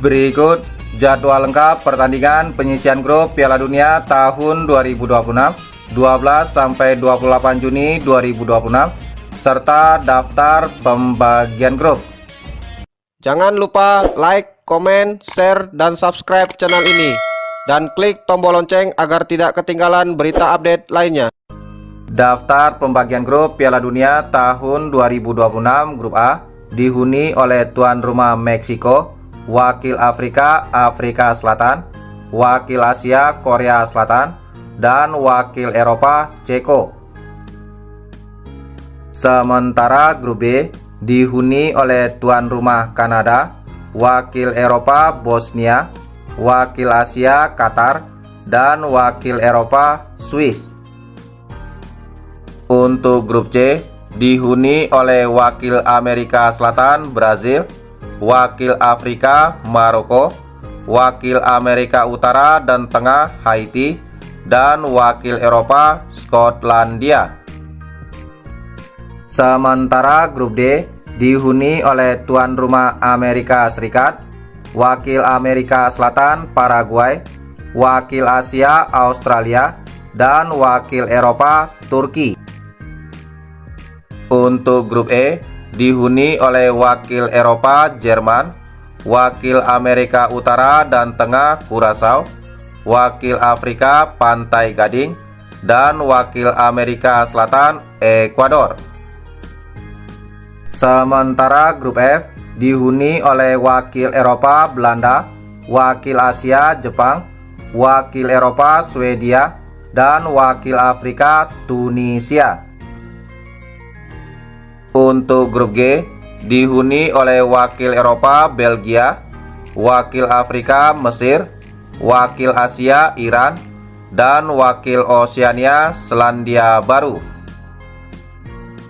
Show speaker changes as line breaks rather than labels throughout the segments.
Berikut jadwal lengkap pertandingan penyisian grup Piala Dunia tahun 2026 12 sampai 28 Juni 2026 serta daftar pembagian grup.
Jangan lupa like, komen, share, dan subscribe channel ini dan klik tombol lonceng agar tidak ketinggalan berita update lainnya.
Daftar pembagian grup Piala Dunia tahun 2026 grup A dihuni oleh tuan rumah Meksiko, wakil Afrika Afrika Selatan, wakil Asia Korea Selatan, dan wakil Eropa Ceko. Sementara grup B dihuni oleh tuan rumah Kanada, wakil Eropa Bosnia, wakil Asia Qatar, dan wakil Eropa Swiss. Untuk grup C dihuni oleh wakil Amerika Selatan Brazil, wakil Afrika Maroko, wakil Amerika Utara dan Tengah Haiti, dan wakil Eropa Skotlandia. Sementara grup D dihuni oleh tuan rumah Amerika Serikat, wakil Amerika Selatan Paraguay, wakil Asia Australia, dan wakil Eropa Turki. Untuk grup E dihuni oleh wakil Eropa Jerman, wakil Amerika Utara dan Tengah Curaçao, wakil Afrika Pantai Gading, dan wakil Amerika Selatan Ekuador. Sementara grup F dihuni oleh wakil Eropa Belanda, wakil Asia Jepang, wakil Eropa Swedia, dan wakil Afrika Tunisia. Untuk grup G dihuni oleh wakil Eropa Belgia, wakil Afrika Mesir, wakil Asia Iran, dan wakil Oseania Selandia Baru.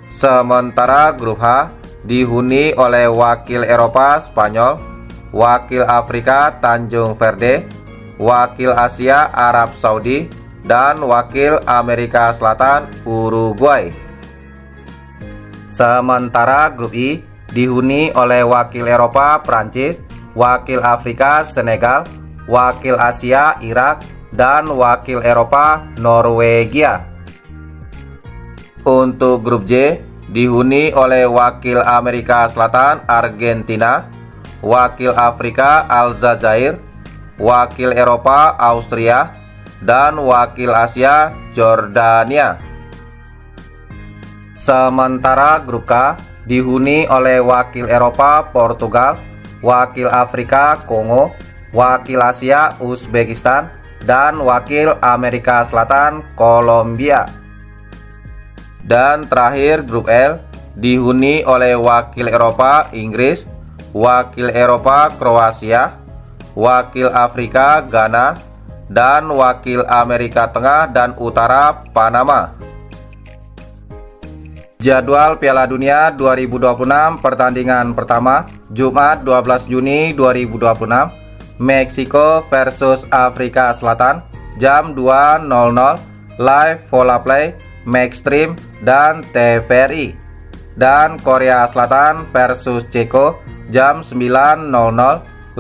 Sementara grup H dihuni oleh wakil Eropa Spanyol, wakil Afrika Tanjung Verde, wakil Asia Arab Saudi, dan wakil Amerika Selatan Uruguay. Sementara grup I dihuni oleh wakil Eropa Prancis, wakil Afrika Senegal, wakil Asia Irak, dan wakil Eropa Norwegia. Untuk grup J dihuni oleh wakil Amerika Selatan Argentina, wakil Afrika Aljazair, wakil Eropa Austria, dan wakil Asia Jordania. Sementara grup K dihuni oleh wakil Eropa Portugal, wakil Afrika Kongo, wakil Asia Uzbekistan, dan wakil Amerika Selatan Kolombia. Dan terakhir grup L dihuni oleh wakil Eropa Inggris, wakil Eropa Kroasia, wakil Afrika Ghana, dan wakil Amerika Tengah dan Utara Panama. Jadwal Piala Dunia 2026 pertandingan pertama Jumat 12 Juni 2026 Meksiko versus Afrika Selatan jam 2.00 live Vola Play, Maxstream, dan TVRI. Dan Korea Selatan versus Ceko jam 9.00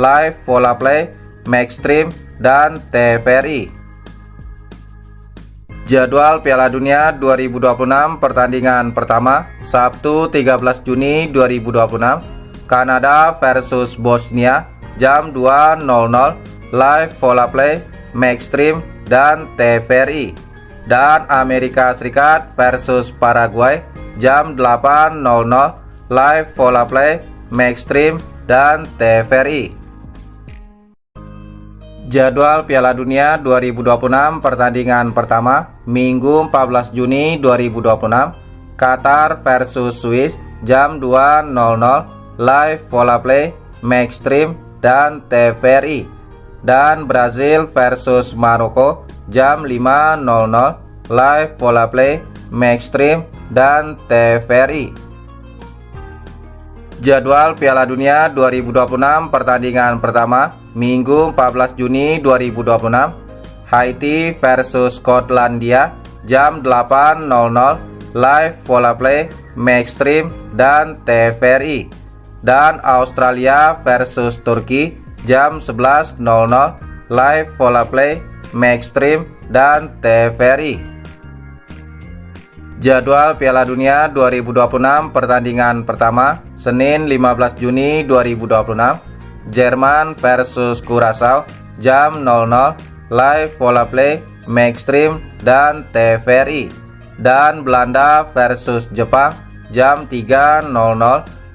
live Vola Play, Maxstream, dan TVRI. Jadwal Piala Dunia 2026 pertandingan pertama Sabtu 13 Juni 2026 Kanada versus Bosnia jam 2.00 live Vola Play, Maxstream, dan TVRI. Dan Amerika Serikat versus Paraguay jam 8.00 live Vola Play, Maxstream, dan TVRI. Jadwal Piala Dunia 2026 pertandingan pertama Minggu 14 Juni 2026 Qatar versus Swiss jam 2.00 live Vola Play, Maxstream, dan TVRI. Dan Brazil versus Maroko jam 5.00 live Vola Play, Maxstream, dan TVRI. Jadwal Piala Dunia 2026 pertandingan pertama Minggu 14 Juni 2026 Haiti versus Skotlandia jam 8.00 live Vola Play, Maxstream, dan TVRI. Dan Australia versus Turki jam 11.00 live Bola Play, Maxstream, dan TVRI. Jadwal Piala Dunia 2026 pertandingan pertama Senin 15 Juni 2026, Jerman versus Curaçao jam 00 live Bola Play, Maxstream, dan TVRI. Dan Belanda versus Jepang jam 3.00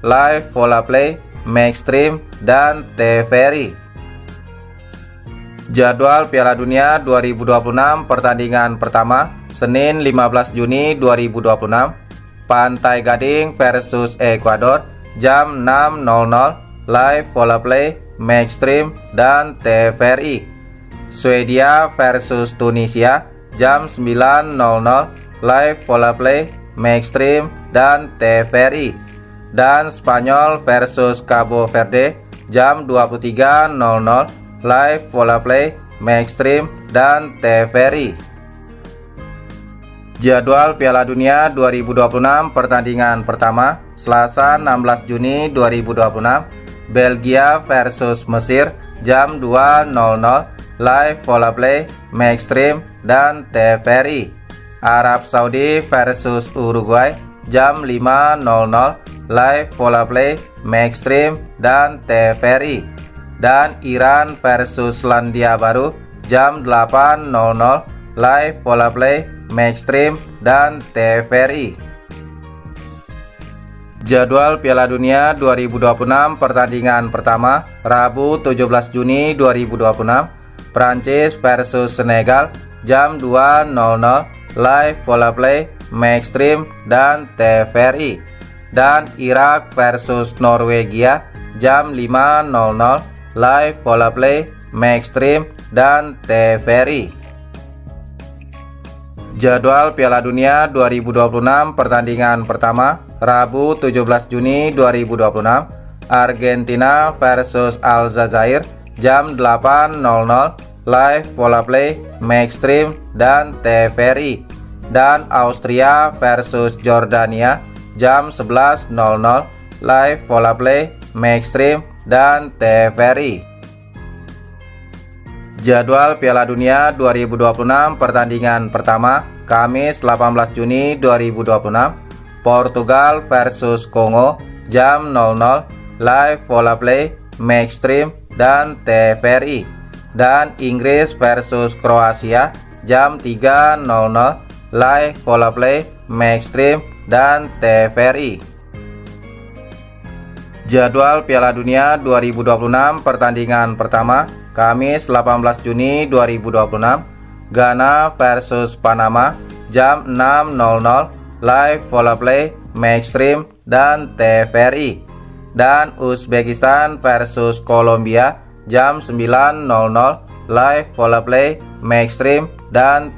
live Bola Play, Maxstream, dan TVRI. Jadwal Piala Dunia 2026 pertandingan pertama Senin 15 Juni 2026, Pantai Gading versus Ekuador jam 6.00 live Bola Play, Maxstream, dan TVRI. Swedia versus Tunisia jam 9.00 live Bola Play, Maxstream, dan TVRI. Dan Spanyol versus Cabo Verde jam 23.00 live Bola Play, Maxstream, dan TVRI. Jadwal Piala Dunia 2026 pertandingan pertama Selasa 16 Juni 2026, Belgia versus Mesir jam 2.00 live Bola Play, Maxstream, dan TVRI. Arab Saudi versus Uruguay jam 5.00 live Bola Play, Maxstream, dan TVRI. Dan Iran versus Selandia Baru jam 8.00 live Bola Play, Maxstream, dan TVRI. Jadwal Piala Dunia 2026 pertandingan pertama Rabu 17 Juni 2026, Prancis versus Senegal jam 2.00 live Bola Play, Maxstream, dan TVRI. Dan Irak versus Norwegia jam 5.00 live Bola Play, Maxstream, dan TVRI. Jadwal Piala Dunia 2026 pertandingan pertama Rabu 17 Juni 2026, Argentina versus Aljazair jam 8.00 live Bola Play, Maxstream, dan TVRI. Dan Austria versus Jordania jam 11.00 live Bola Play, Maxstream, dan TVRI. Jadwal Piala Dunia 2026 pertandingan pertama Kamis 18 Juni 2026, Portugal versus Kongo jam 00 live Bola Play, Maxstream, dan TVRI. Dan Inggris versus Kroasia jam 3.00 live Bola Play, Maxstream, dan TVRI. Jadwal Piala Dunia 2026 pertandingan pertama Kamis 18 Juni 2026, Ghana versus Panama jam 6.00 live Bola Play, Maxstream, dan TVRI. Dan Uzbekistan versus Kolombia jam 9.00 live Bola Play, Maxstream, dan